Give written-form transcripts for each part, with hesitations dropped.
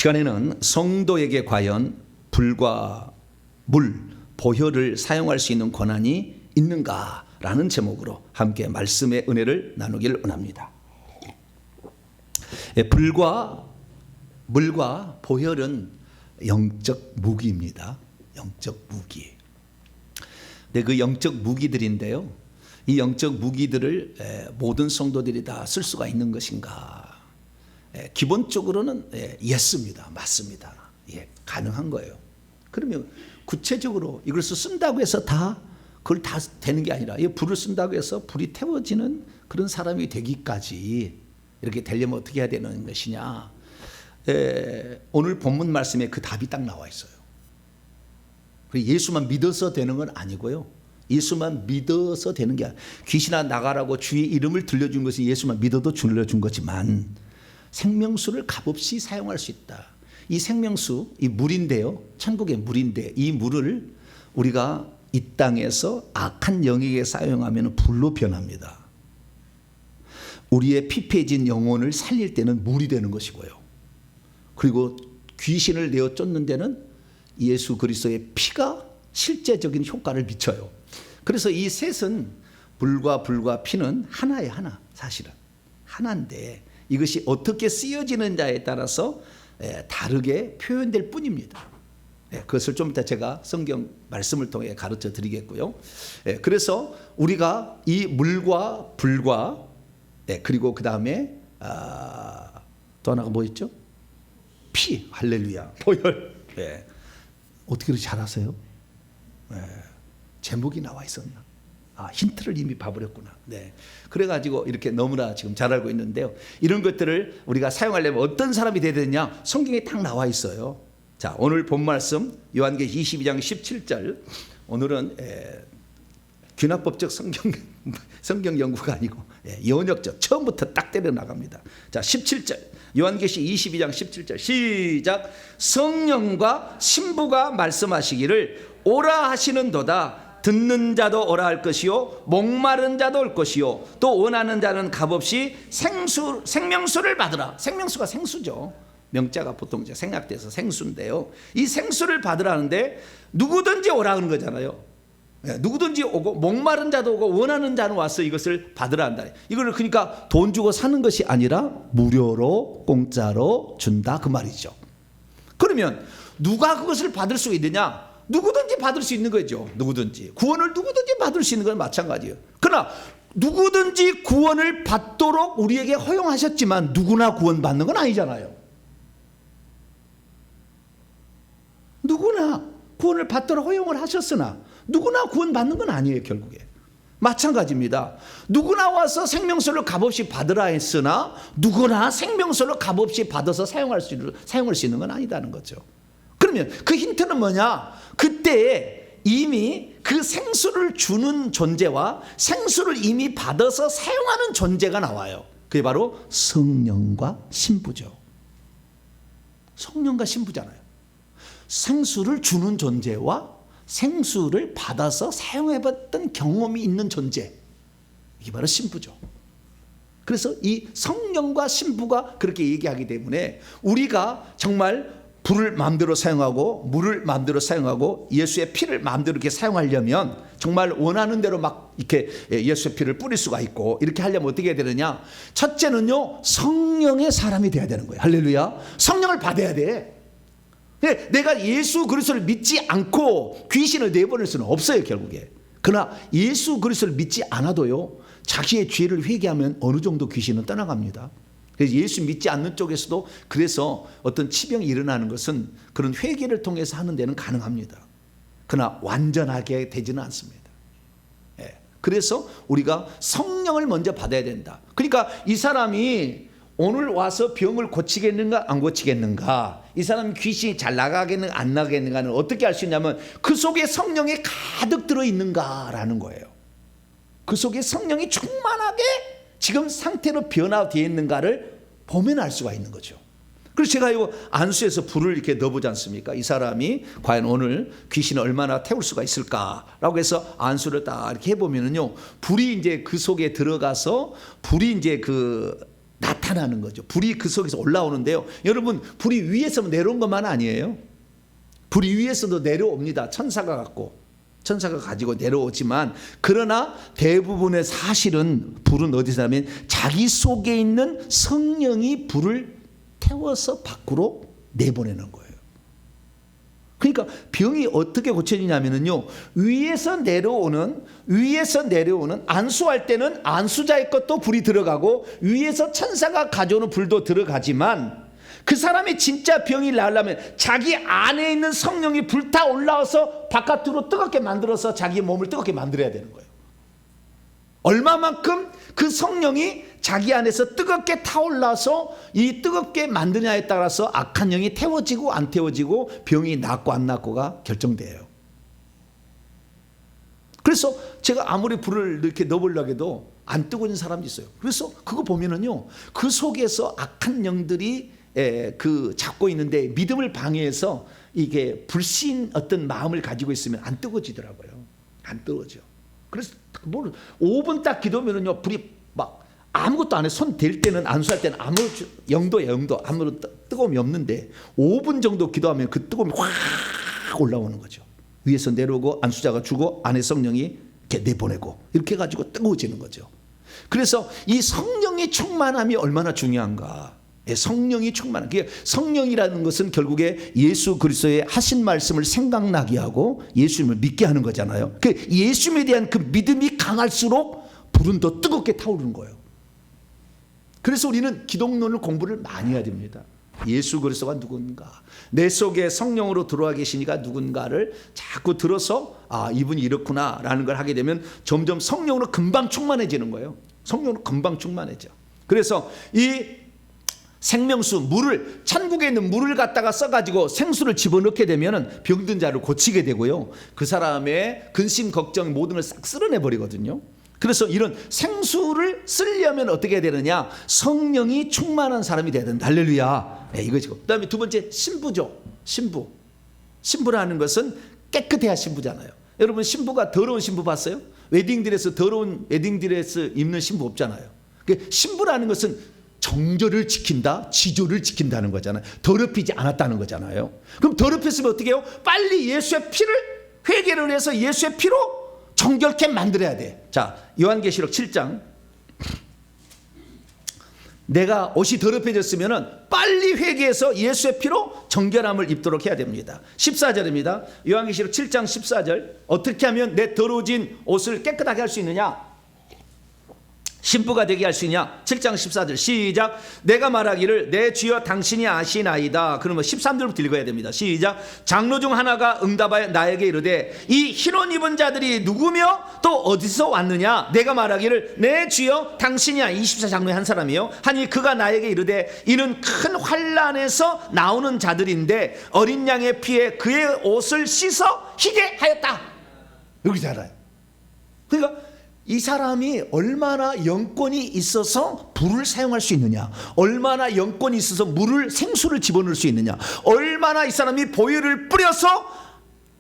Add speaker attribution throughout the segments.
Speaker 1: 시간에는 성도에게 과연 불과 물, 보혈을 사용할 수 있는 권한이 있는가라는 제목으로 함께 말씀의 은혜를 나누길 원합니다. 불과 물과 보혈은 영적 무기입니다. 영적 무기. 네, 그 영적 무기들인데요. 이 영적 무기들을 모든 성도들이 다 쓸 수가 있는 것인가? 기본적으로는 예스입니다. 맞습니다. 예, 가능한 거예요. 그러면 구체적으로 이것을 쓴다고 해서 그걸 다 되는 게 아니라 이 불을 쓴다고 해서 불이 태워지는 그런 사람이 되기까지 이렇게 되려면 어떻게 해야 되는 것이냐? 오늘 본문 말씀에 그 답이 딱 나와 있어요. 예수만 믿어서 되는 건 아니고요. 예수만 믿어서 되는 게 아니라 귀신아 나가라고 주의 이름을 들려준 것이 예수만 믿어도 들려준 거지만 생명수를 값없이 사용할 수 있다. 이 생명수, 이 물인데요. 천국의 물인데 이 물을 우리가 이 땅에서 악한 영에게 사용하면 불로 변합니다. 우리의 피폐해진 영혼을 살릴 때는 물이 되는 것이고요. 그리고 귀신을 내어 쫓는 데는 예수 그리스도의 피가 실제적인 효과를 미쳐요. 그래서 이 셋은 불과 피는 하나예요. 하나. 사실은 하나인데 이것이 어떻게 쓰여지는자에 따라서 다르게 표현될 뿐입니다. 그것을 좀 이따 제가 성경 말씀을 통해 가르쳐 드리겠고요. 그래서 우리가 이 물과 불과 그리고 그 다음에 또 하나가 뭐 있죠? 피. 할렐루야. 보혈. 어떻게 그렇게 잘하세요? 제목이 나와 있었나? 힌트를 이미 봐버렸구나. 그래가지고 이렇게 너무나 지금 잘 알고 있는데요. 이런 것들을 우리가 사용하려면 어떤 사람이 돼야 되느냐? 성경에 딱 나와 있어요. 자, 오늘 본 말씀 요한계시록 22장 17절. 오늘은 균합법적 성경 연구가 아니고 연역적 처음부터 딱 때려 나갑니다. 자, 17절. 요한계시록 22장 17절 시작. 성령과 신부가 말씀하시기를 오라 하시는도다. 듣는 자도 오라 할 것이요 목마른 자도 올 것이요 또 원하는 자는 값없이 생명수를 받으라. 생명수가 생수죠. 명자가 보통 이제 생략돼서 생수인데요. 이 생수를 받으라는데 누구든지 오라 하는 거잖아요. 누구든지 오고 목마른 자도 오고 원하는 자는 와서 이것을 받으라 한다. 이걸 그러니까 돈 주고 사는 것이 아니라 무료로 공짜로 준다 그 말이죠. 그러면 누가 그것을 받을 수 있느냐? 누구든지 받을 수 있는 거죠. 누구든지 구원을 누구든지 받을 수 있는 건 마찬가지예요. 그러나 누구든지 구원을 받도록 우리에게 허용하셨지만 누구나 구원받는 건 아니잖아요. 누구나 구원을 받도록 허용을 하셨으나 누구나 구원받는 건 아니에요. 결국에 마찬가지입니다. 누구나 와서 생명수를 값없이 받으라 했으나 누구나 생명수를 값없이 받아서 사용할 수 있는 건 아니다는 거죠. 그러면 그 힌트는 뭐냐? 그때 이미 그 생수를 주는 존재와 생수를 이미 받아서 사용하는 존재가 나와요. 그게 바로 성령과 신부죠. 성령과 신부잖아요. 생수를 주는 존재와 생수를 받아서 사용해봤던 경험이 있는 존재, 이게 바로 신부죠. 그래서 이 성령과 신부가 그렇게 얘기하기 때문에 우리가 정말 불을 마음대로 사용하고 물을 마음대로 사용하고 예수의 피를 마음대로 이렇게 사용하려면 정말 원하는 대로 막 이렇게 예수의 피를 뿌릴 수가 있고 이렇게 하려면 어떻게 해야 되느냐? 첫째는요, 성령의 사람이 돼야 되는 거예요. 할렐루야. 성령을 받아야 돼. 내가 예수 그리스도를 믿지 않고 귀신을 내보낼 수는 없어요. 결국에. 그러나 예수 그리스도를 믿지 않아도요, 자기의 죄를 회개하면 어느 정도 귀신은 떠나갑니다. 그래서 예수 믿지 않는 쪽에서도 그래서 어떤 치병이 일어나는 것은 그런 회개를 통해서 하는 데는 가능합니다. 그러나 완전하게 되지는 않습니다. 그래서 우리가 성령을 먼저 받아야 된다. 그러니까 이 사람이 오늘 와서 병을 고치겠는가 안 고치겠는가, 이 사람이 귀신이 잘 나가겠는가 안 나가겠는가는 어떻게 알 수 있냐면 그 속에 성령이 가득 들어있는가라는 거예요. 그 속에 성령이 충만하게 지금 상태로 변화되어 있는가를 보면 알 수가 있는 거죠. 그래서 제가 이거 안수에서 불을 이렇게 넣어보지 않습니까? 이 사람이 과연 오늘 귀신을 얼마나 태울 수가 있을까라고 해서 안수를 딱 이렇게 해보면은요, 불이 이제 그 속에 들어가서 불이 이제 그 나타나는 거죠. 불이 그 속에서 올라오는데요. 여러분, 불이 위에서 내려온 것만 아니에요. 불이 위에서도 내려옵니다. 천사가 가지고 내려오지만, 그러나 대부분의 사실은 불은 어디서 나면 자기 속에 있는 성령이 불을 태워서 밖으로 내보내는 거예요. 그러니까 병이 어떻게 고쳐지냐면요, 위에서 내려오는 안수할 때는 안수자의 것도 불이 들어가고 위에서 천사가 가져오는 불도 들어가지만, 그 사람이 진짜 병이 나으려면 자기 안에 있는 성령이 불타 올라와서 바깥으로 뜨겁게 만들어서 자기 몸을 뜨겁게 만들어야 되는 거예요. 얼마만큼 그 성령이 자기 안에서 뜨겁게 타올라서 이 뜨겁게 만드냐에 따라서 악한 영이 태워지고 안 태워지고 병이 낫고 안 낫고가 결정돼요. 그래서 제가 아무리 불을 이렇게 넣어보려고 해도 안 뜨거워진 사람이 있어요. 그래서 그거 보면은요, 그 속에서 악한 영들이 그 잡고 있는데 믿음을 방해해서 이게 불신 어떤 마음을 가지고 있으면 안 뜨거워지더라고요. 안 뜨거워져. 그래서 뭐 5분 딱 기도하면은요, 불이 막 아무것도 안 해. 손 댈 때는, 안수할 때는 아무 영도 아무런 뜨거움이 없는데 5분 정도 기도하면 그 뜨거움이 확 올라오는 거죠. 위에서 내려오고 안수자가 주고 안에 성령이 이렇게 내보내고 이렇게 해가지고 뜨거워지는 거죠. 그래서 이 성령의 충만함이 얼마나 중요한가. 성령이 충만한, 성령이라는 것은 결국에 예수 그리스도의 하신 말씀을 생각나게 하고 예수님을 믿게 하는 거잖아요. 예수님에 대한 그 믿음이 강할수록 불은 더 뜨겁게 타오르는 거예요. 그래서 우리는 기독론을 공부를 많이 해야 됩니다. 예수 그리스도가 누군가, 내 속에 성령으로 들어와 계시니까 누군가를 자꾸 들어서 이분이 이렇구나 라는 걸 하게 되면 점점 성령으로 금방 충만해지는 거예요. 성령으로 금방 충만해져. 그래서 이 생명수, 물을, 천국에 있는 물을 갖다가 써가지고 생수를 집어넣게 되면 병든 자를 고치게 되고요, 그 사람의 근심, 걱정 모든 걸 싹 쓸어내 버리거든요. 그래서 이런 생수를 쓰려면 어떻게 해야 되느냐, 성령이 충만한 사람이 돼야 된다. 할렐루야. 이거죠. 그 다음에 두 번째, 신부죠. 신부라는 것은 깨끗해야 신부잖아요. 여러분, 신부가 더러운 신부 봤어요? 웨딩드레스, 더러운 웨딩드레스 입는 신부 없잖아요. 신부라는 것은 정절을 지킨다, 지조를 지킨다는 거잖아요. 더럽히지 않았다는 거잖아요. 그럼 더럽혔으면 어떻게 해요? 빨리 예수의 피를 회개를 해서 예수의 피로 정결케 만들어야 돼. 자, 요한계시록 7장. 내가 옷이 더럽혀졌으면 빨리 회개해서 예수의 피로 정결함을 입도록 해야 됩니다. 14절입니다. 요한계시록 7장 14절. 어떻게 하면 내 더러워진 옷을 깨끗하게 할 수 있느냐? 신부가 되게 할 수 있냐? 7장 14절 시작. 내가 말하기를 내 주여 당신이 아시나이다. 그러면 13절부터 읽어야 됩니다. 시작. 장로 중 하나가 응답하여 나에게 이르되 이 흰옷 입은 자들이 누구며 또 어디서 왔느냐? 내가 말하기를 내 주여 당신이야. 24장로의 한 사람이요. 하니 그가 나에게 이르되 이는 큰 환난에서 나오는 자들인데 어린 양의 피에 그의 옷을 씻어 희게 하였다. 여기서 알아요. 그러니까 이 사람이 얼마나 영권이 있어서 불을 사용할 수 있느냐, 얼마나 영권이 있어서 물을, 생수를 집어넣을 수 있느냐, 얼마나 이 사람이 보혈을 뿌려서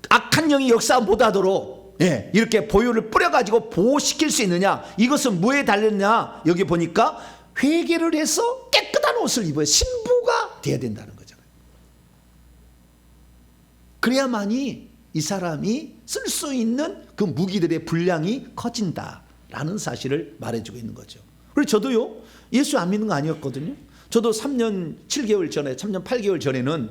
Speaker 1: 악한 영이 역사 못하도록 이렇게 보혈을 뿌려가지고 보호시킬 수 있느냐, 이것은 뭐에 달렸냐? 여기 보니까 회개를 해서 깨끗한 옷을 입어야 신부가 돼야 된다는 거잖아요. 그래야만이 이 사람이 쓸 수 있는 그 무기들의 분량이 커진다라는 사실을 말해주고 있는 거죠. 그리고 저도요, 예수 안 믿는 거 아니었거든요. 저도 3년 7개월 전에, 3년 8개월 전에는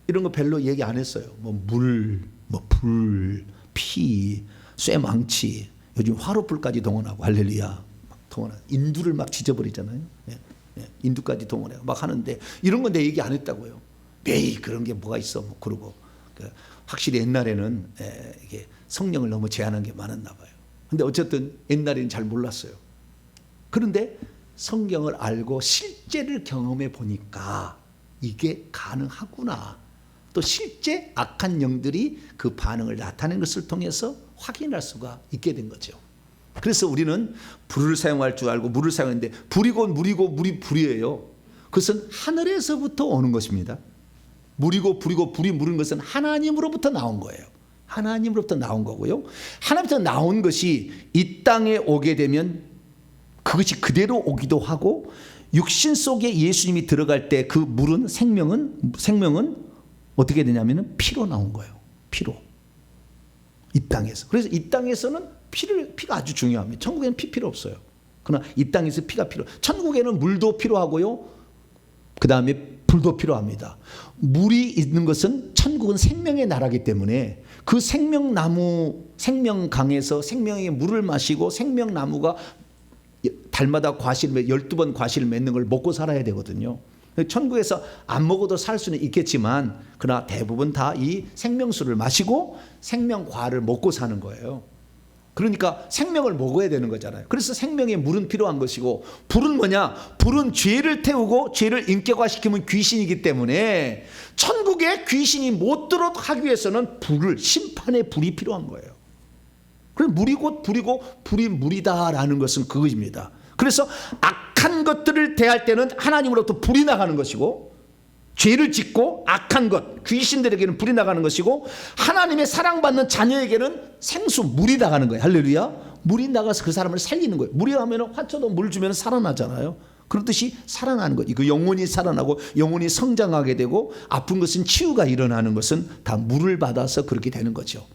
Speaker 1: 이런 거 별로 얘기 안 했어요. 물, 불, 피, 쇠망치, 요즘 화로불까지 동원하고, 할렐루야, 막 동원하고, 인두를 막 지져버리잖아요. 인두까지 동원하고 막 하는데 이런 건 내 얘기 안 했다고요. 매일 그런 게 뭐가 있어, 뭐 그러고. 확실히 옛날에는 이게 성령을 너무 제한한 게 많았나 봐요. 근데 어쨌든 옛날에는 잘 몰랐어요. 그런데 성경을 알고 실제를 경험해 보니까 이게 가능하구나. 또 실제 악한 영들이 그 반응을 나타낸 것을 통해서 확인할 수가 있게 된 거죠. 그래서 우리는 불을 사용할 줄 알고 물을 사용했는데, 불이고 물이고 물이 불이에요. 그것은 하늘에서부터 오는 것입니다. 물이고 불이고 불이 물은 것은 하나님으로부터 나온 거예요. 하나님으로부터 나온 거고요. 하나님부터 나온 것이 이 땅에 오게 되면 그것이 그대로 오기도 하고, 육신 속에 예수님이 들어갈 때 그 물은 생명은 어떻게 되냐면은 피로 나온 거예요. 피로. 이 땅에서. 그래서 이 땅에서는 피가 아주 중요합니다. 천국에는 피 필요 없어요. 그러나 이 땅에서 피가 필요. 천국에는 물도 필요하고요. 그 다음에 불도 필요합니다. 물이 있는 것은 천국은 생명의 나라이기 때문에 그 생명나무, 생명강에서 생명의 물을 마시고 생명나무가 달마다 12번 과실을 맺는 걸 먹고 살아야 되거든요. 천국에서 안 먹어도 살 수는 있겠지만 그러나 대부분 다 이 생명수를 마시고 생명과를 먹고 사는 거예요. 그러니까 생명을 먹어야 되는 거잖아요. 그래서 생명의 물은 필요한 것이고 불은 뭐냐? 불은 죄를 태우고 죄를 인격화시키면 귀신이기 때문에 천국에 귀신이 못 들어오도록 하기 위해서는 심판의 불이 필요한 거예요. 그래서 물이 곧 불이고 불이 물이다라는 것은 그것입니다. 그래서 악한 것들을 대할 때는 하나님으로부터 불이 나가는 것이고 죄를 짓고 악한 것, 귀신들에게는 불이 나가는 것이고 하나님의 사랑받는 자녀에게는 생수, 물이 나가는 거예요. 할렐루야. 물이 나가서 그 사람을 살리는 거예요. 물이 나면 화초도 물 주면 살아나잖아요. 그렇듯이 살아나는 거예요. 그 영혼이 살아나고 영혼이 성장하게 되고 아픈 것은 치유가 일어나는 것은 다 물을 받아서 그렇게 되는 거죠.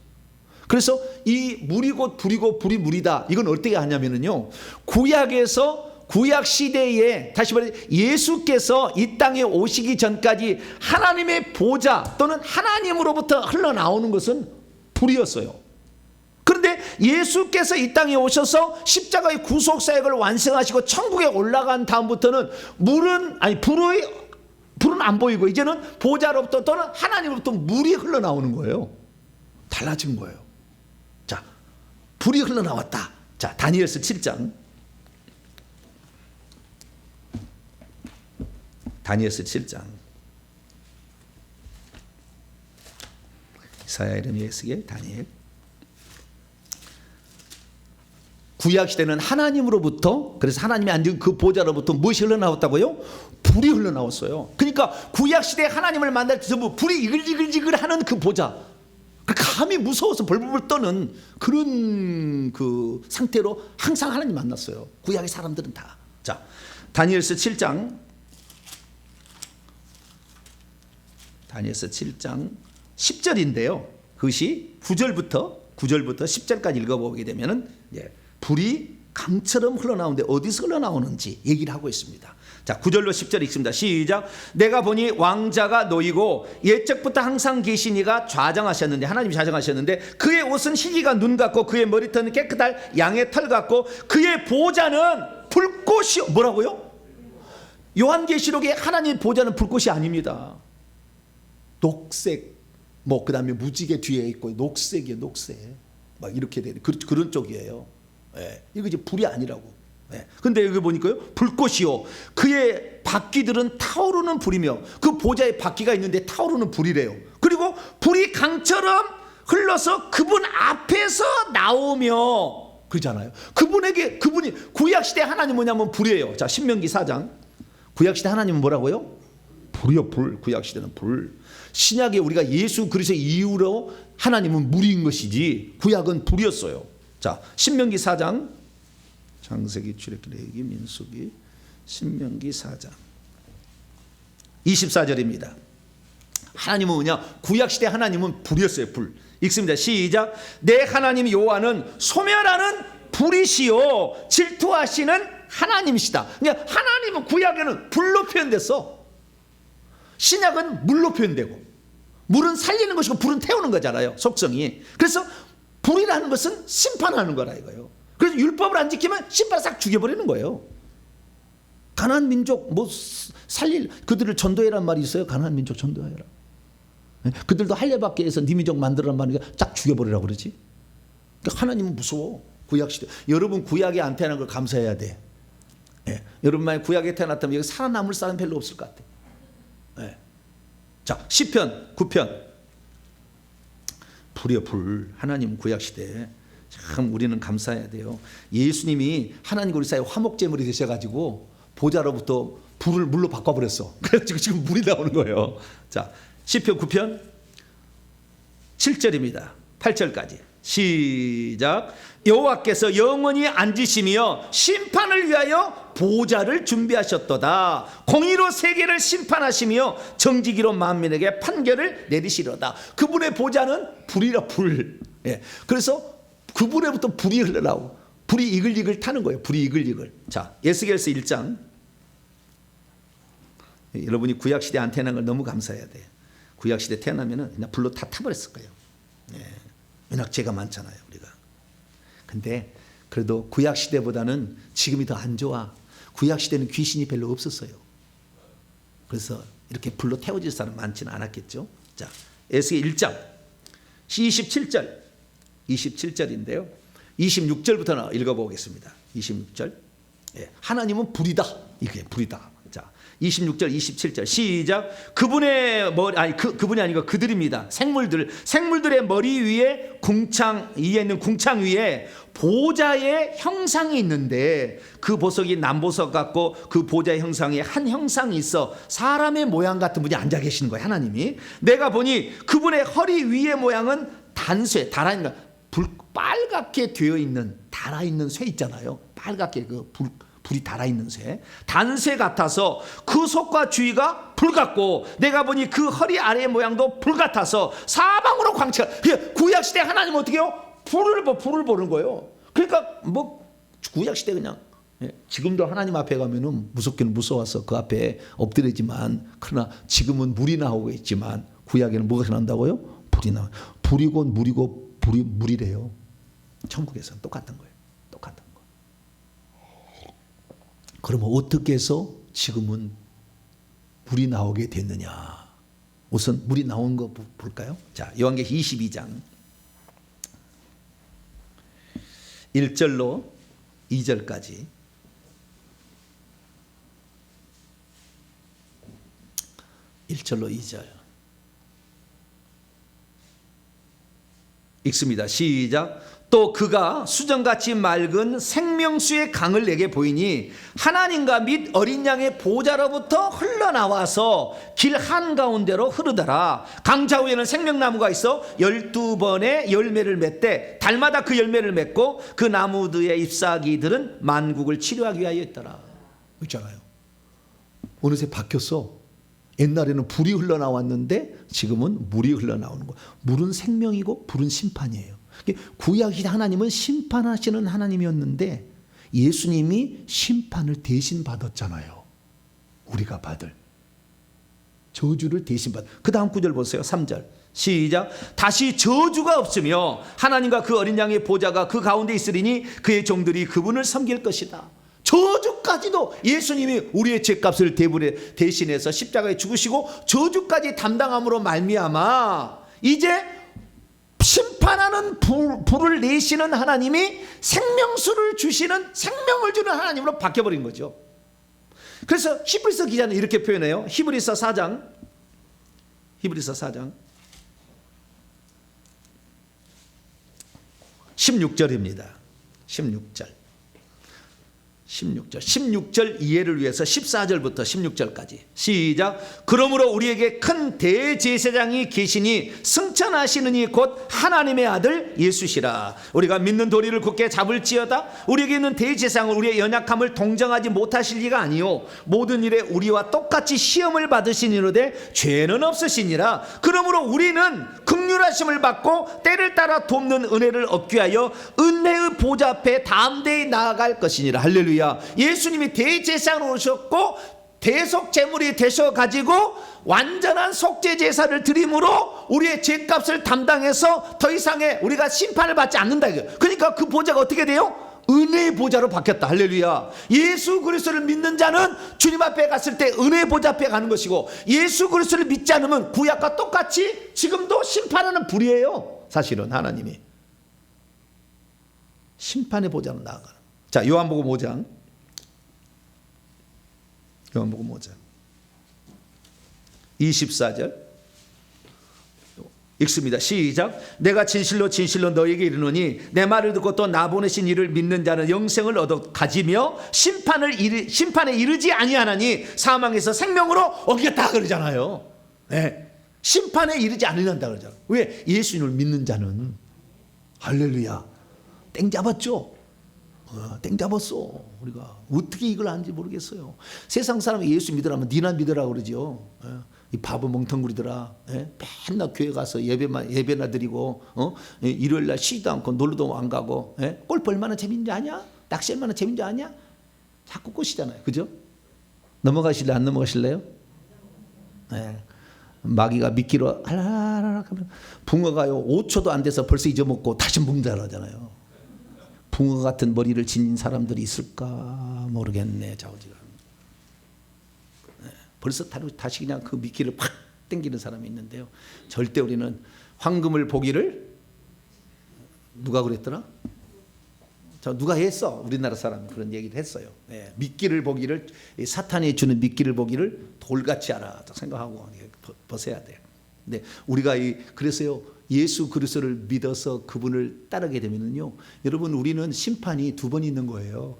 Speaker 1: 그래서 이 물이 곧 불이고 불이 물이다. 이건 어떻게 하냐면요. 구약 시대에 다시 말해 예수께서 이 땅에 오시기 전까지 하나님의 보좌 또는 하나님으로부터 흘러나오는 것은 불이었어요. 그런데 예수께서 이 땅에 오셔서 십자가의 구속 사역을 완성하시고 천국에 올라간 다음부터는 불은 안 보이고 이제는 보좌로부터 또는 하나님으로부터 물이 흘러나오는 거예요. 달라진 거예요. 자, 불이 흘러나왔다. 자, 다니엘서 7장. 다니엘서 7장. 이사야, 예레미야, 에스겔, 다니엘. 구약 시대는 하나님으로부터, 그래서 하나님이 앉은 그 보좌로부터 무엇이 흘러나왔다고요? 불이 흘러나왔어요. 그러니까 구약 시대 하나님을 만날 때 전부 불이 이글이글이글하는 그 보좌, 감이 무서워서 벌벌 떠는 그런 그 상태로 항상 하나님 만났어요. 구약의 사람들은 다. 자, 다니엘서 7장. 다니엘서 7장 10절인데요. 그것이 9절부터 10절까지 읽어보게 되면은 불이 강처럼 흘러나오는데 어디서 흘러나오는지 얘기를 하고 있습니다. 자, 9절로 10절 읽습니다. 시작. 내가 보니 왕자가 놓이고 옛적부터 항상 계신 이가 좌정하셨는데, 하나님이 좌정하셨는데 그의 옷은 희기가 눈 같고 그의 머리털은 깨끗할 양의 털 같고 그의 보좌는 불꽃이요. 뭐라고요? 요한계시록에 하나님의 보좌는 불꽃이 아닙니다. 녹색, 그 다음에 무지개 뒤에 있고 녹색이에요. 녹색 막 이렇게 되는 그런 쪽이에요. 이거 이제 불이 아니라고. 근데 여기 보니까요, 불꽃이요 그의 바퀴들은 타오르는 불이며, 그 보좌에 바퀴가 있는데 타오르는 불이래요. 그리고 불이 강처럼 흘러서 그분 앞에서 나오며, 그러잖아요. 그분이 구약시대 하나님 뭐냐면 불이에요. 자, 신명기 4장. 구약시대 하나님은 뭐라고요? 불이요. 불. 구약시대는 불. 신약에 우리가 예수 그리스도 이후로 하나님은 물인 것이지 구약은 불이었어요. 자, 신명기 4장. 창세기, 출애굽기, 레위기, 민수기, 신명기 4장 24절입니다. 하나님은 뭐냐? 구약시대 하나님은 불이었어요. 불. 읽습니다. 시작. 내 하나님 여호와는 소멸하는 불이시요 질투하시는 하나님이시다. 그러니까 하나님은 구약에는 불로 표현됐어. 신약은 물로 표현되고, 물은 살리는 것이고 불은 태우는 거잖아요, 속성이. 그래서 불이라는 것은 심판하는 거라 이거예요. 그래서 율법을 안 지키면 신발 싹 죽여버리는 거예요. 가나안 민족 그들을 전도해란 말이 있어요. 가나안 민족 전도해라. 그들도 할례받게 해서 네 민족 만들어란 말이니까 쫙 죽여버리라고 그러지. 그러니까 하나님은 무서워. 구약시대. 여러분 구약에 안 태어난 걸 감사해야 돼. 여러분 만약 구약에 태어났다면 여기 살아남을 사람 별로 없을 것 같아. 자, 시편 9편. 불이요 불. 하나님 구약시대. 참 우리는 감사해야 돼요. 예수님이 하나님과 우리 사이에 화목제물이 되셔가지고 보좌로부터 불을 물로 바꿔버렸어. 그래가지고 지금 물이 나오는 거예요. 자, 시편 9편 7절입니다. 8절까지. 시작. 여호와께서 영원히 앉으시며 심판을 위하여 보좌를 준비하셨도다. 공의로 세계를 심판하시며 정직이로 만민에게 판결을 내리시려다. 그분의 보좌는 불이라, 불. 예. 그래서 그분에부터 불이 흘러나오고 불이 이글이글 타는 거예요. 불이 이글이글. 자, 에스겔서 1장. 여러분이 구약시대 안 태어난 걸 너무 감사해야 돼요. 구약시대 태어나면 그냥 불로 다 타버렸을 거예요. 예. 워낙 죄가 많잖아요, 우리가. 근데 그래도 구약시대보다는 지금이 더 안 좋아. 구약시대는 귀신이 별로 없었어요. 그래서 이렇게 불로 태워질 사람 많지는 않았겠죠. 자, 에스겔 1장 27절인데요. 26절부터 읽어보겠습니다. 26절. 예, 하나님은 불이다. 이게 불이다. 자, 26절, 27절 시작. 그분의 머리, 그분이 아니고 그들입니다. 생물들의 머리 위에 위에 있는 궁창 위에 보좌의 형상이 있는데 그 보석이 남보석 같고 그 보좌의 형상에 한 형상이 있어 사람의 모양 같은 분이 앉아 계시는 거예요. 하나님이. 내가 보니 그분의 허리 위의 모양은 단쇠, 달아있는 빨갛게 되어 있는 달아있는 쇠 있잖아요. 빨갛게 불이 달아있는 쇠, 단쇠 같아서 그 속과 주위가 불 같고 내가 보니 그 허리 아래의 모양도 불 같아서 사방으로 광채가. 구약시대 하나님은 어떻게 해요? 불을 보는 거예요. 그러니까 뭐 구약시대 그냥 지금도 하나님 앞에 가면은 무섭기는 무서워서 그 앞에 엎드리지만 그러나 지금은 물이 나오고 있지만 구약에는 뭐가 난다고요? 불이 나와요. 불이고 물이고 물이래요. 천국에서는 똑같은 거예요. 똑같은 거. 그러면 어떻게 해서 지금은 물이 나오게 됐느냐? 우선 물이 나온 거 볼까요? 자, 요한계시록 22장 1절로 2절까지. 1절로 2절 읽습니다. 시작. 또 그가 수정같이 맑은 생명수의 강을 내게 보이니 하나님과 및 어린 양의 보좌로부터 흘러나와서 길 한가운데로 흐르더라. 강 좌우에는 생명나무가 있어 12번의 열매를 맺되 달마다 그 열매를 맺고 그 나무들의 잎사귀들은 만국을 치료하기 위하여 있더라. 있잖아요. 어느새 바뀌었어. 옛날에는 불이 흘러나왔는데 지금은 물이 흘러나오는 거예요. 물은 생명이고 불은 심판이에요. 구약시대 하나님은 심판하시는 하나님이었는데 예수님이 심판을 대신 받았잖아요. 우리가 받을 저주를 대신 받. 그 다음 구절 보세요. 3절 시작. 다시 저주가 없으며 하나님과 그 어린 양의 보좌가 그 가운데 있으리니 그의 종들이 그분을 섬길 것이다. 저주까지도 예수님이 우리의 죄값을 대신해서 십자가에 죽으시고 저주까지 담당함으로 말미암아 이제 심판하는 불을 내시는 하나님이 생명수를 주시는 생명을 주는 하나님으로 바뀌어버린 거죠. 그래서 히브리서 기자는 이렇게 표현해요. 히브리서 4장 16절입니다. 16절 이해를 위해서 14절부터 16절까지 시작. 그러므로 우리에게 큰 대제사장이 계시니 승천하시느니 곧 하나님의 아들 예수시라. 우리가 믿는 도리를 굳게 잡을지어다. 우리에게는 대제사장은 우리의 연약함을 동정하지 못하실 리가 아니요 모든 일에 우리와 똑같이 시험을 받으시니로되 죄는 없으시니라. 그러므로 우리는 긍휼하심을 받고 때를 따라 돕는 은혜를 얻기 위하여 은혜의 보좌 앞에 담대히 나아갈 것이니라. 할렐루야. 예수님이 대제사장으로 오셨고 대속 제물이 되셔가지고 완전한 속죄 제사를 드림으로 우리의 죄값을 담당해서 더 이상의 우리가 심판을 받지 않는다. 그러니까 그 보좌가 어떻게 돼요? 은혜의 보좌로 바뀌었다. 할렐루야. 예수 그리스도를 믿는 자는 주님 앞에 갔을 때 은혜의 보좌 앞에 가는 것이고 예수 그리스도를 믿지 않으면 구약과 똑같이 지금도 심판하는 불이에요. 사실은 하나님이 심판의 보좌로 나아가는. 자, 요한복음 5장 요한복음 5장 24절 읽습니다. 시작. 내가 진실로 진실로 너에게 이르노니 내 말을 듣고 또 나 보내신 이를 믿는 자는 영생을 얻어 가지며 심판에 이르지 아니하나니 사망에서 생명으로 옮겼다 그러잖아요. 네. 심판에 이르지 않는다 그러잖아요. 왜? 예수님을 믿는 자는. 할렐루야. 땡 잡았죠. 땡 잡았어. 우리가 어떻게 이걸 아는지 모르겠어요. 세상 사람이 예수 믿으라면 니나 믿으라 그러죠. 이 바보 멍텅구리들아. 맨날 교회 가서 예배나 드리고 일요일 날 쉬지도 않고 놀러도 안 가고 골프 얼마나 재밌는지 아냐? 낚시 얼마나 재밌는지 아냐? 자꾸 꼬시잖아요. 그죠? 넘어가실래 안 넘어가실래요? 마귀가 미끼로 알라라라 하면 붕어가요 5초도 안 돼서 벌써 잊어먹고 다시 뭉자라잖아요. 붕어 같은 머리를 지닌 사람들이 있을까 모르겠네. 자오지가 벌써 다시 그냥 그 미끼를 팍 당기는 사람이 있는데요. 절대 우리는 황금을 보기를 누가 그랬더라? 누가 했어? 우리나라 사람이 그런 얘기를 했어요. 미끼를 보기를 사탄이 주는 미끼를 보기를 돌같이 알아 생각하고 벗어야 돼. 근데 우리가 그래서요 예수 그리스도를 믿어서 그분을 따르게 되면은요, 여러분 우리는 심판이 두 번 있는 거예요.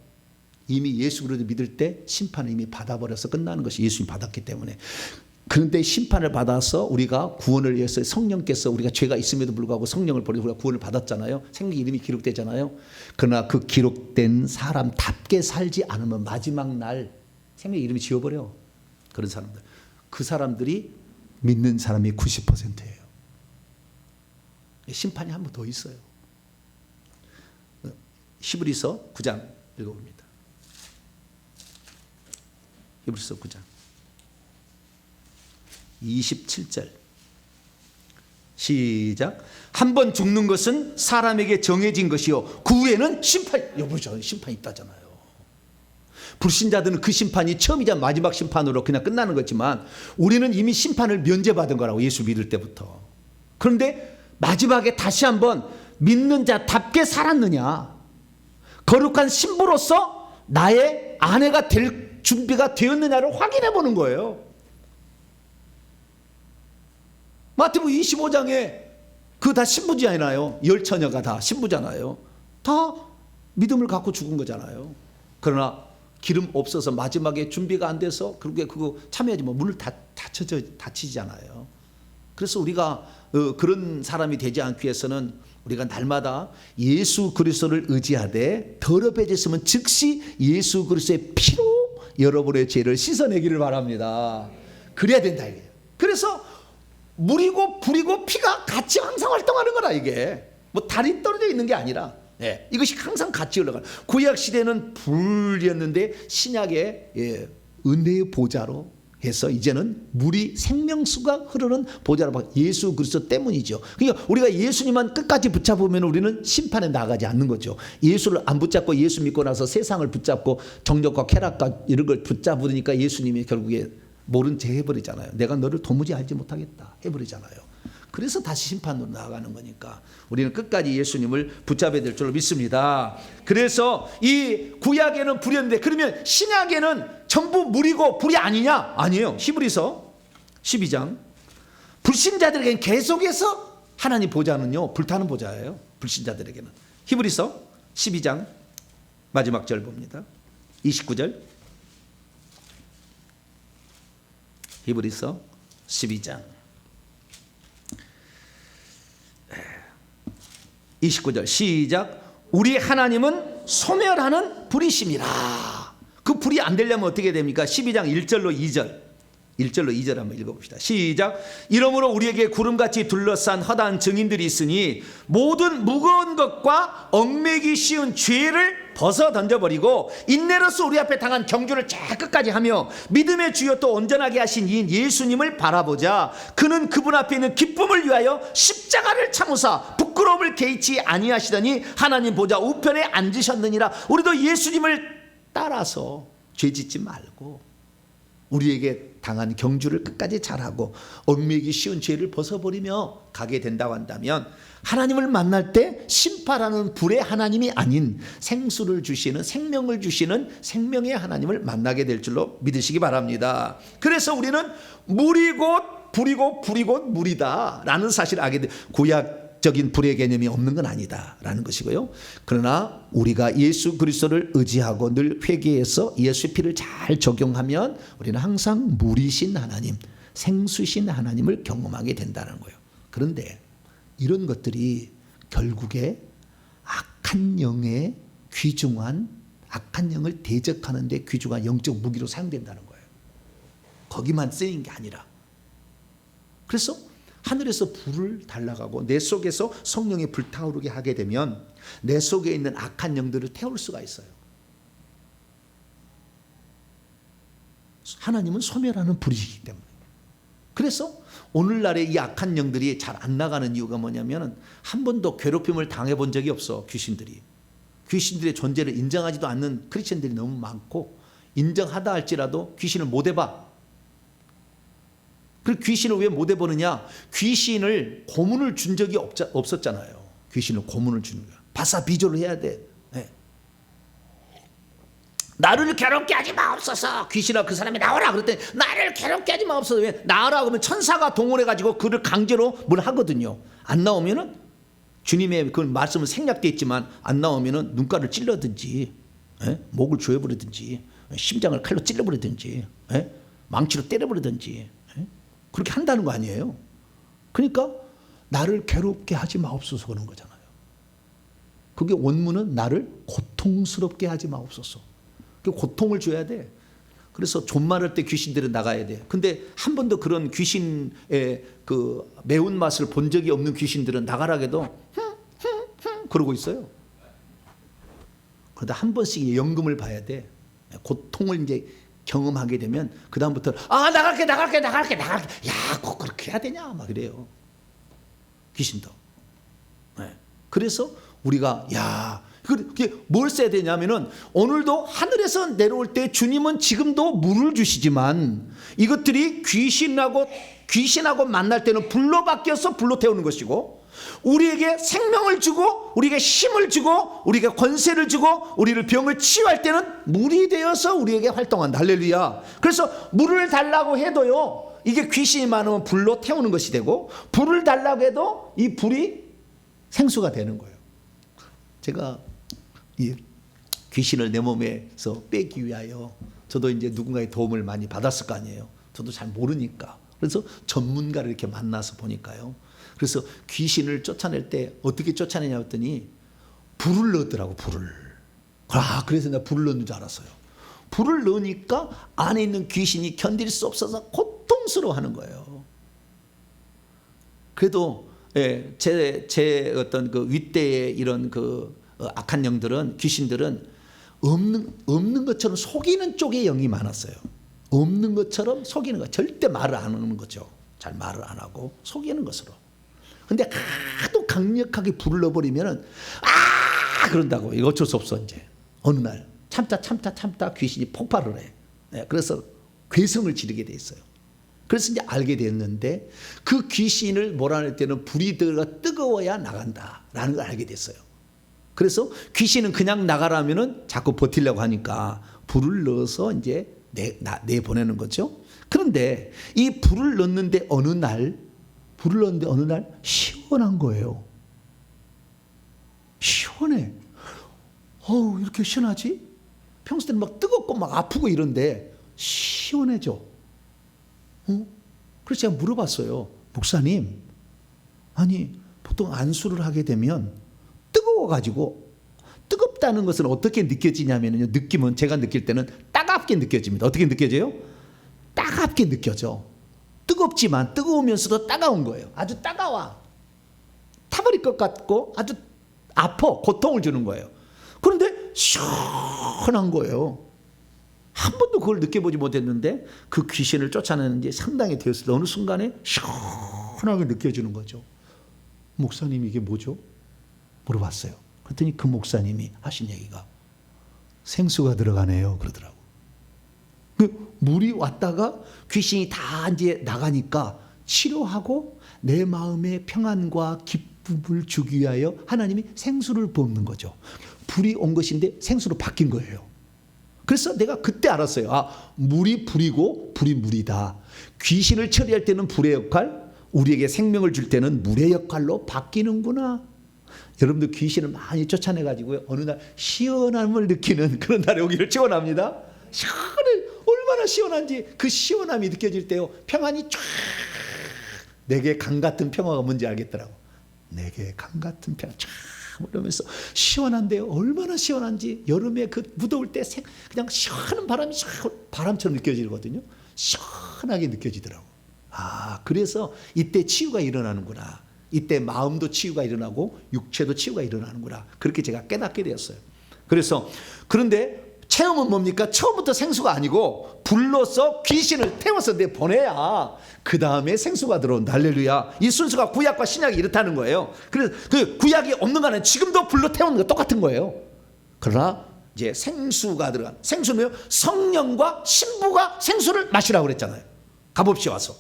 Speaker 1: 이미 예수 그리스도 믿을 때 심판을 이미 받아버려서 끝나는 것이 예수님 받았기 때문에. 그런데 심판을 받아서 우리가 구원을 위해서 성령께서 우리가 죄가 있음에도 불구하고 성령을 버리고 우리가 구원을 받았잖아요. 생명 이름이 기록되잖아요. 그러나 그 기록된 사람답게 살지 않으면 마지막 날 생명 이름이 지워버려. 그런 사람들. 그 사람들이 믿는 사람이 90%예요. 심판이 한 번 더 있어요. 히브리서 9장 읽어봅니다. 히브리서 9장 27절 시작. 한 번 죽는 것은 사람에게 정해진 것이요 그 후에는 심판이 있다잖아요. 불신자들은 그 심판이 처음이자 마지막 심판으로 그냥 끝나는 거지만 우리는 이미 심판을 면제받은 거라고 예수 믿을 때부터. 그런데 마지막에 다시 한번 믿는 자답게 살았느냐, 거룩한 신부로서 나의 아내가 될 준비가 되었느냐를 확인해 보는 거예요. 마태복음 25장에 그 다 신부잖아요. 열 처녀가 다 신부잖아요. 다 믿음을 갖고 죽은 거잖아요. 그러나 기름 없어서 마지막에 준비가 안 돼서 그거 참여하지 뭐 문을 닫히잖아요. 그래서 우리가 그런 사람이 되지 않기 위해서는 우리가 날마다 예수 그리스도를 의지하되 더럽혀졌으면 즉시 예수 그리스도의 피로 여러분의 죄를 씻어내기를 바랍니다. 그래야 된다 이게요. 그래서 물이고 불이고 피가 같이 항상 활동하는 거라. 이게 뭐 달이 떨어져 있는 게 아니라 이것이 항상 같이 흘러가는. 구약 시대는 불이었는데 신약의 은혜의 보좌로 해서 이제는 물이 생명수가 흐르는 보좌로 바뀌어 예수 그리스도 때문이죠. 그러니까 우리가 예수님만 끝까지 붙잡으면 우리는 심판에 나가지 않는 거죠. 예수를 안 붙잡고 예수 믿고 나서 세상을 붙잡고 정욕과 쾌락과 이런 걸 붙잡으니까 예수님이 결국에 모른 채 해버리잖아요. 내가 너를 도무지 알지 못하겠다 해버리잖아요. 그래서 다시 심판으로 나아가는 거니까 우리는 끝까지 예수님을 붙잡아야 될 줄로 믿습니다. 그래서 이 구약에는 불이었는데 그러면 신약에는 전부 물이고 불이 아니냐? 아니에요. 히브리서 12장 불신자들에게는 계속해서 하나님 보좌는요 불타는 보좌예요. 불신자들에게는. 히브리서 12장 마지막 절 봅니다. 29절 히브리서 12장 29절 시작. 우리 하나님은 소멸하는 불이심이라. 그 불이 안 되려면 어떻게 됩니까? 12장 1절로 2절 한번 읽어봅시다. 시작. 이러므로 우리에게 구름같이 둘러싼 허다한 증인들이 있으니 모든 무거운 것과 얽매기 쉬운 죄를 벗어 던져버리고 인내로서 우리 앞에 당한 경주를 잘 끝까지 하며 믿음의 주여 또 온전하게 하신 이인 예수님을 바라보자. 그는 그분 앞에 있는 기쁨을 위하여 십자가를 참으사 부끄러움을 개의치 아니하시더니 하나님 보좌 우편에 앉으셨느니라. 우리도 예수님을 따라서 죄짓지 말고 우리에게 당한 경주를 끝까지 잘하고 얽매기 쉬운 죄를 벗어버리며 가게 된다고 한다면 하나님을 만날 때 심판하는 불의 하나님이 아닌 생수를 주시는 생명을 주시는 생명의 하나님을 만나게 될 줄로 믿으시기 바랍니다. 그래서 우리는 물이 곧 불이고 불이 곧 물이다 라는 사실을 알게 돼. 구약적인 불의 개념이 없는 건 아니다 라는 것이고요. 그러나 우리가 예수 그리스도를 의지하고 늘 회개해서 예수의 피를 잘 적용하면 우리는 항상 물이신 하나님, 생수신 하나님을 경험하게 된다는 거예요. 그런데 이런 것들이 결국에 악한 영의 귀중한 악한 영을 대적하는 데 귀중한 영적 무기로 사용된다는 거예요. 거기만 쓰인 게 아니라. 그래서 하늘에서 불을 달라가고 내 속에서 성령이 불타오르게 하게 되면 내 속에 있는 악한 영들을 태울 수가 있어요. 하나님은 소멸하는 불이시기 때문에. 그래서 오늘날의 이 악한 영들이 잘 안 나가는 이유가 뭐냐면 한 번도 괴롭힘을 당해본 적이 없어. 귀신들의 존재를 인정하지도 않는 크리스천들이 너무 많고, 인정하다 할지라도 귀신을 못 해봐. 그 귀신을 왜 못 해보느냐? 귀신을 고문을 준 적이 없었잖아요. 귀신을 고문을 주는 거야. 바사비조를 해야 돼. 네. 나를 괴롭게 하지 마옵소서. 귀신아 그 사람이 나오라 그랬더니 나를 괴롭게 하지 마옵소서. 왜? 나오라 그러면 천사가 동원해가지고 그를 강제로 뭘 하거든요. 안 나오면은 주님의 그 말씀은 생략되어 있지만 안 나오면은 눈가를 찔러든지, 목을 조여버리든지, 심장을 칼로 찔러버리든지, 망치로 때려버리든지, 그렇게 한다는 거 아니에요. 그러니까 나를 괴롭게 하지 마옵소서 그런 거잖아요. 그게 원문은 나를 고통스럽게 하지 마옵소서. 고통을 줘야 돼. 그래서 존말할 때 귀신들은 나가야 돼. 근데 한 번도 그런 귀신의 그 매운맛을 본 적이 없는 귀신들은 나가라 해도 그러고 있어요. 그러다 한 번씩 연금을 봐야 돼. 고통을 이제 경험하게 되면 그 다음부터 나갈게. 야, 꼭 그렇게 해야 되냐 막 그래요. 귀신도. 네. 그래서 우리가 그게 뭘 써야 되냐면은 오늘도 하늘에서 내려올 때 주님은 지금도 물을 주시지만 이것들이 귀신하고 만날 때는 불로 바뀌어서 불로 태우는 것이고, 우리에게 생명을 주고 우리에게 힘을 주고 우리에게 권세를 주고 우리를 병을 치유할 때는 물이 되어서 우리에게 활동한다. 할렐루야. 그래서 물을 달라고 해도요, 이게 귀신이 많으면 불로 태우는 것이 되고, 불을 달라고 해도 이 불이 생수가 되는 거예요. 제가 이 귀신을 내 몸에서 빼기 위하여 저도 이제 누군가의 도움을 많이 받았을 거 아니에요. 저도 잘 모르니까. 그래서 전문가를 이렇게 만나서 보니까요. 그래서 귀신을 쫓아낼 때 어떻게 쫓아내냐 했더니 불을 넣더라고, 불을. 그래서 내가 불을 넣는 줄 알았어요. 불을 넣으니까 안에 있는 귀신이 견딜 수 없어서 고통스러워하는 거예요. 그래도 제 어떤 그 윗대의 이런 그 악한 영들은, 귀신들은 없는 것처럼 속이는 쪽에 영이 많았어요. 없는 것처럼 속이는 거. 절대 말을 안 하는 거죠. 잘 말을 안 하고 속이는 것으로. 근데 하도 강력하게 불을 넣어버리면은 그런다고. 이거 어쩔 수 없어. 이제 어느 날 참다 귀신이 폭발을 해. 그래서 괴성을 지르게 돼 있어요. 그래서 이제 알게 됐는데 그 귀신을 몰아낼 때는 불이 들어가 뜨거워야 나간다라는 걸 알게 됐어요. 그래서 귀신은 그냥 나가라면은 자꾸 버티려고 하니까 불을 넣어서 이제 내보내는 거죠. 그런데 이 불을 넣는데 어느 날 시원한 거예요. 시원해. 이렇게 시원하지? 평소 때는 막 뜨겁고 막 아프고 이런데 시원해져. 그래서 제가 물어봤어요. 목사님, 아니 보통 안수를 하게 되면 뜨거워가지고, 뜨겁다는 것은 어떻게 느껴지냐면요, 느낌은 제가 느낄 때는 따갑게 느껴집니다. 어떻게 느껴져요? 따갑게 느껴져. 뜨겁지만 뜨거우면서도 따가운 거예요. 아주 따가워. 타버릴 것 같고 아주 아파. 고통을 주는 거예요. 그런데 시원한 거예요. 한 번도 그걸 느껴보지 못했는데 그 귀신을 쫓아내는 게 상당히 되었을 때 어느 순간에 시원하게 느껴지는 거죠. 목사님 이게 뭐죠? 물어봤어요. 그랬더니 그 목사님이 하신 얘기가 생수가 들어가네요 그러더라고. 그 물이 왔다가 귀신이 다 이제 나가니까 치료하고 내 마음의 평안과 기쁨을 주기 위하여 하나님이 생수를 붓는 거죠. 불이 온 것인데 생수로 바뀐 거예요. 그래서 내가 그때 알았어요. 물이 불이고 불이 물이다. 귀신을 처리할 때는 불의 역할, 우리에게 생명을 줄 때는 물의 역할로 바뀌는구나. 여러분들 귀신을 많이 쫓아내가지고 어느 날 시원함을 느끼는 그런 날이 오기를 축원합니다. 시원해. 얼마나 시원한지 그 시원함이 느껴질 때요, 평안이 쫙. 내게 강 같은 평화가 뭔지 알겠더라고. 내게 강 같은 평화 쫙 이러면서 시원한데요. 얼마나 시원한지 여름에 그 무더울 때 그냥 시원한 바람이 바람처럼 느껴지거든요. 시원하게 느껴지더라고. 그래서 이때 치유가 일어나는구나. 이때 마음도 치유가 일어나고 육체도 치유가 일어나는구나. 그렇게 제가 깨닫게 되었어요. 그런데 체험은 뭡니까? 처음부터 생수가 아니고 불로서 귀신을 태워서 내보내야 그 다음에 생수가 들어온다. 할렐루야. 이 순서가 구약과 신약이 이렇다는 거예요. 그래서 그 구약이 없는 거는 지금도 불로 태우는 거 똑같은 거예요. 그러나 이제 생수가 들어간, 생수는 성령과 신부가 생수를 마시라고 그랬잖아요. 값없이 와서.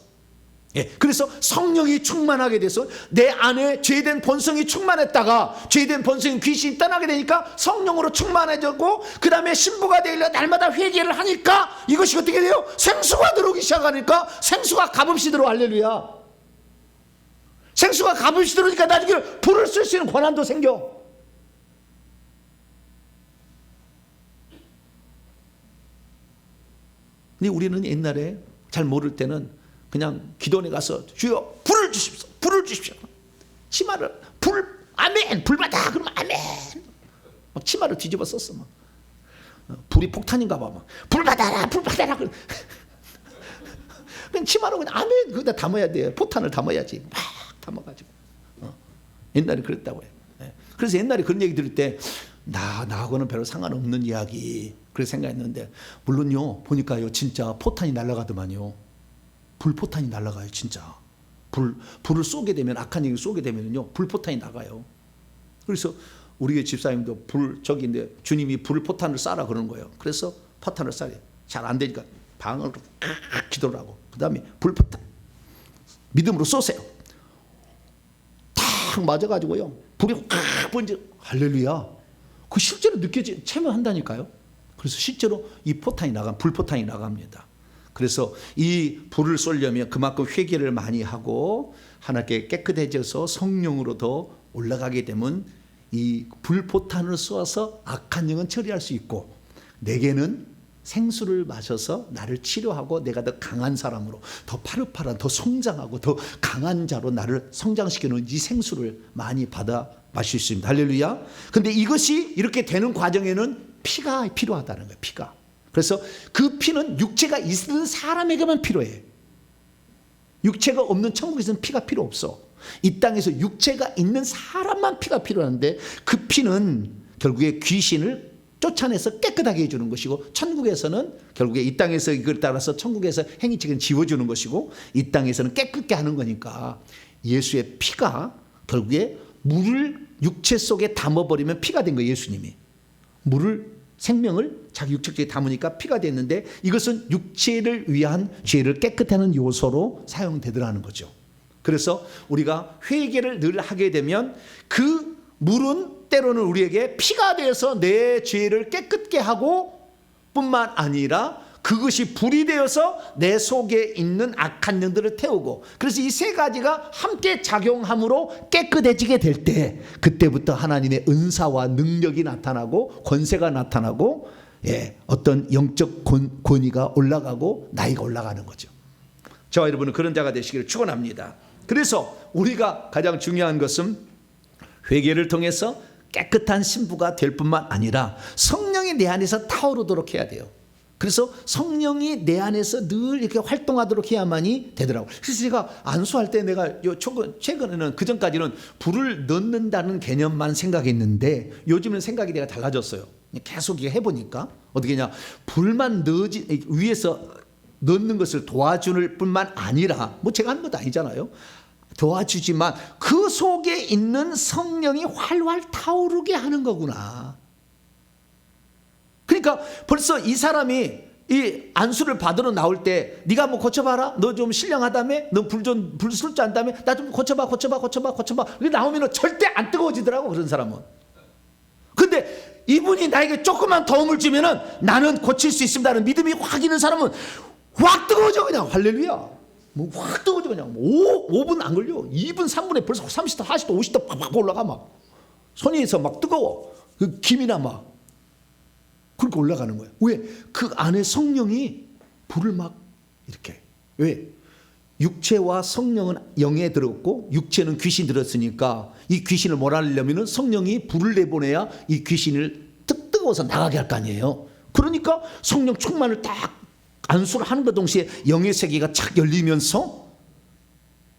Speaker 1: 예, 그래서 성령이 충만하게 돼서 내 안에 죄된 본성이 충만했다가 죄된 본성이 귀신이 떠나게 되니까 성령으로 충만해졌고 그 다음에 신부가 되려 날마다 회개를 하니까 이것이 어떻게 돼요? 생수가 들어오기 시작하니까 생수가 값없이 들어와. 할렐루야. 생수가 값없이 들어오니까 나중에 불을 쓸 수 있는 권한도 생겨. 근데 우리는 옛날에 잘 모를 때는 그냥 기도원에 가서 주여 불을 주십시오. 불을 주십시오. 치마를 아멘 불 받아 그러면 아멘 막 치마를 뒤집어 썼어. 막 불이 폭탄인가 봐. 막 불 받아라 불 받아라. 그냥 치마로 그냥 아멘 그다 담아야 돼. 포탄을 담아야지. 막 담아가지고 옛날에 그랬다고 해요. 그래서 옛날에 그런 얘기 들을 때 나하고는 별로 상관없는 이야기 그렇게 생각했는데 물론요 보니까요 진짜 포탄이 날아가더만요. 불포탄이 날아가요. 진짜 불을 쏘게 되면 악한 영이 쏘게 되면요 불포탄이 나가요. 그래서 우리 집사님도 저기인데 주님이 불포탄을 쏴라 그러는 거예요. 그래서 포탄을 쏴요. 잘 안 되니까 방으로 기도를 하고 그 다음에 불포탄 믿음으로 쏘세요. 탁 맞아가지고요 불이 번지. 할렐루야. 그 실제로 체험한다니까요. 그래서 실제로 이 불포탄이 나갑니다. 그래서 이 불을 쏘려면 그만큼 회개를 많이 하고 하나님께 깨끗해져서 성령으로 더 올라가게 되면 이 불포탄을 쏘아서 악한 영은 처리할 수 있고 내게는 생수를 마셔서 나를 치료하고 내가 더 강한 사람으로 더 파릇파릇한 더 성장하고 더 강한 자로 나를 성장시키는 이 생수를 많이 받아 마실 수 있습니다. 할렐루야. 근데 이것이 이렇게 되는 과정에는 피가 필요하다는 거예요. 피가. 그래서 그 피는 육체가 있는 사람에게만 필요해. 육체가 없는 천국에서는 피가 필요 없어. 이 땅에서 육체가 있는 사람만 피가 필요한데 그 피는 결국에 귀신을 쫓아내서 깨끗하게 해주는 것이고 천국에서는 결국에 이 땅에서 이걸 따라서 천국에서 행위책은 지워주는 것이고 이 땅에서는 깨끗게 하는 거니까 예수의 피가 결국에 물을 육체 속에 담아버리면 피가 된 거예요. 예수님이 생명을 자기 육체 속에 담으니까 피가 됐는데 이것은 육체를 위한 죄를 깨끗하는 요소로 사용되더라는 거죠. 그래서 우리가 회개를 늘 하게 되면 그 물은 때로는 우리에게 피가 되어서 내 죄를 깨끗게 하고 뿐만 아니라 그것이 불이 되어서 내 속에 있는 악한 영들을 태우고 그래서 이 세 가지가 함께 작용함으로 깨끗해지게 될 때 그때부터 하나님의 은사와 능력이 나타나고 권세가 나타나고 어떤 영적 권위가 올라가고 나이가 올라가는 거죠. 저와 여러분은 그런 자가 되시기를 축원합니다. 그래서 우리가 가장 중요한 것은 회개를 통해서 깨끗한 신부가 될 뿐만 아니라 성령이 내 안에서 타오르도록 해야 돼요. 그래서 성령이 내 안에서 늘 이렇게 활동하도록 해야만이 되더라고요. 그래서 제가 안수할 때 내가 최근에는 그전까지는 불을 넣는다는 개념만 생각했는데 요즘은 생각이 내가 달라졌어요. 계속 해보니까 어떻게 냐 불만 위에서 넣는 것을 도와줄 뿐만 아니라 뭐 제가 하는 것도 아니잖아요. 도와주지만 그 속에 있는 성령이 활활 타오르게 하는 거구나. 그러니까 벌써 이 사람이 이 안수를 받으러 나올 때 네가 뭐 고쳐봐라. 너 좀 신령하다며. 너 불 쓸 줄 안다며. 나 좀 고쳐봐. 이렇게 나오면 절대 안 뜨거워지더라고 그런 사람은. 근데 이분이 나에게 조금만 도움을 주면은 나는 고칠 수 있습니다는 믿음이 확 있는 사람은 확 뜨거워져 그냥. 할렐루야. 뭐 확 뜨거워져 그냥. 5분 안 걸려. 2분 3분에 벌써 30도 40도 50도 팍팍 올라가 막. 손에서 막 뜨거워. 그 김이나 막. 그렇게 올라가는 거예요. 왜? 그 안에 성령이 불을 막 이렇게. 왜? 육체와 성령은 영에 들었고 육체는 귀신 들었으니까 이 귀신을 몰아내려면 성령이 불을 내보내야 이 귀신을 뜨거워서 나가게 할 거 아니에요. 그러니까 성령 충만을 딱 안수를 하는 것 동시에 영의 세계가 착 열리면서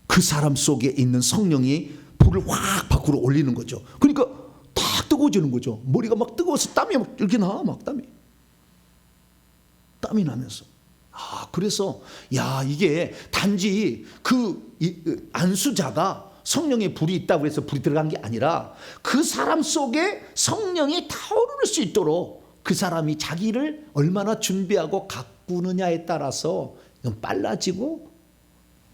Speaker 1: 그 사람 속에 있는 성령이 불을 확 밖으로 올리는 거죠. 그러니까 딱 뜨거워지는 거죠. 머리가 막 뜨거워서 땀이 막 이렇게 나, 막 땀이 나면서. 그래서 이게 단지 그 안수자가 성령의 불이 있다고 해서 불이 들어간 게 아니라 그 사람 속에 성령이 타오를 수 있도록 그 사람이 자기를 얼마나 준비하고 가꾸느냐에 따라서 빨라지고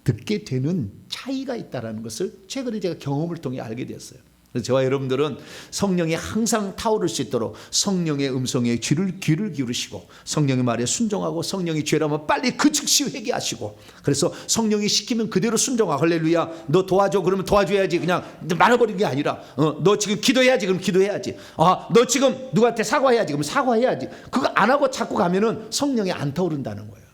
Speaker 1: 듣게 되는 차이가 있다는 것을 최근에 제가 경험을 통해 알게 되었어요. 그래서 저와 여러분들은 성령이 항상 타오를 수 있도록 성령의 음성에 귀를 기울이시고 성령의 말에 순종하고 성령이 죄라면 빨리 그 즉시 회개하시고, 그래서 성령이 시키면 그대로 순종하고, 할렐루야, 너 도와줘 그러면 도와줘야지, 그냥 말아버리는 게 아니라 너 지금 기도해야지 그럼 기도해야지, 너 지금 누구한테 사과해야지 그럼 사과해야지. 그거 안 하고 자꾸 가면은 성령이 안 타오른다는 거예요.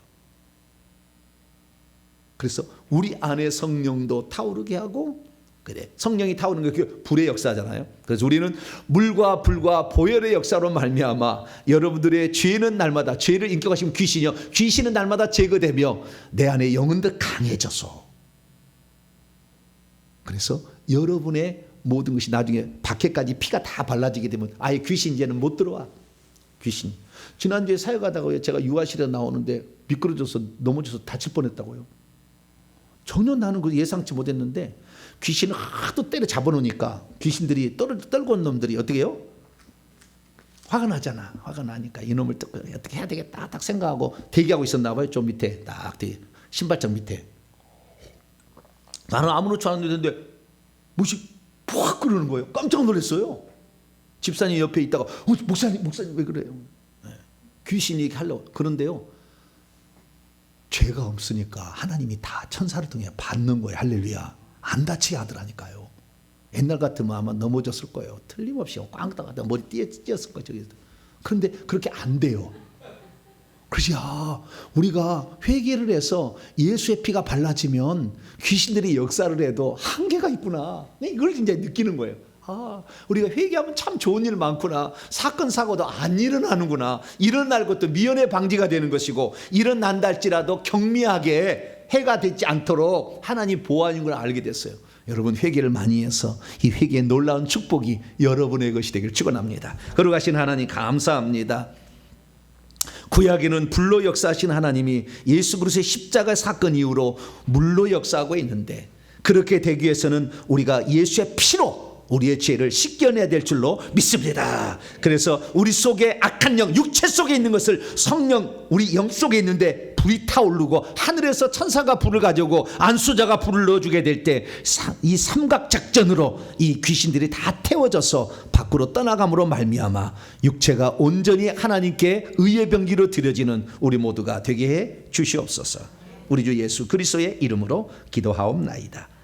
Speaker 1: 그래서 우리 안에 성령도 타오르게 하고, 그래, 성령이 타오르는 게 불의 역사잖아요. 그래서 우리는 물과 불과 보혈의 역사로 말미암아 여러분들의 죄는 날마다, 죄를 인격하시면 귀신이요, 귀신은 날마다 제거되며 내 안에 영은 더 강해져서, 그래서 여러분의 모든 것이 나중에 밖에까지 피가 다 발라지게 되면 아예 귀신 이제는 못 들어와. 귀신. 지난주에 사역하다가 제가 유아실에 나오는데 미끄러져서 넘어져서 다칠 뻔했다고요. 전혀 나는 그 예상치 못했는데 귀신을 하도 때려 잡아놓으니까 귀신들이 떨고 온 놈들이 어떻게 해요? 화가 나잖아. 화가 나니까 이놈을 어떻게 해야 되겠다 딱 생각하고 대기하고 있었나 봐요. 좀 밑에 딱 신발장 밑에. 나는 아무렇지 않았는데 무엇이 푹 끓는 거예요. 깜짝 놀랐어요. 집사님 옆에 있다가 목사님 왜 그래요? 귀신이 이렇게 하려고. 그런데요, 죄가 없으니까 하나님이 다 천사를 통해 받는 거예요. 할렐루야. 안 다치게 하더라니까요. 옛날 같으면 아마 넘어졌을 거예요. 틀림없이 꽝 따가다 머리 띄었을 거예요. 그런데 그렇게 안 돼요. 그래서 우리가 회개를 해서 예수의 피가 발라지면 귀신들이 역사를 해도 한계가 있구나. 이걸 이제 느끼는 거예요. 우리가 회개하면 참 좋은 일 많구나. 사건 사고도 안 일어나는구나. 일어날 것도 미연에 방지가 되는 것이고, 일어난다 할지라도 경미하게 해가 되지 않도록 하나님 보호하는 걸 알게 됐어요. 여러분, 회개를 많이 해서 이 회개의 놀라운 축복이 여러분의 것이 되길 축원합니다. 거룩하신 하나님 감사합니다. 구약에는 불로 역사하신 하나님이 예수 그리스도의 십자가 사건 이후로 물로 역사하고 있는데, 그렇게 되기 위해서는 우리가 예수의 피로 우리의 죄를 씻겨내야 될 줄로 믿습니다. 그래서 우리 속에 악한 영, 육체 속에 있는 것을 성령, 우리 영 속에 있는데 불이 타오르고 하늘에서 천사가 불을 가져오고 안수자가 불을 넣어주게 될 때 이 삼각작전으로 이 귀신들이 다 태워져서 밖으로 떠나감으로 말미암아 육체가 온전히 하나님께 의의 병기로 드려지는 우리 모두가 되게 해 주시옵소서. 우리 주 예수 그리스도의 이름으로 기도하옵나이다.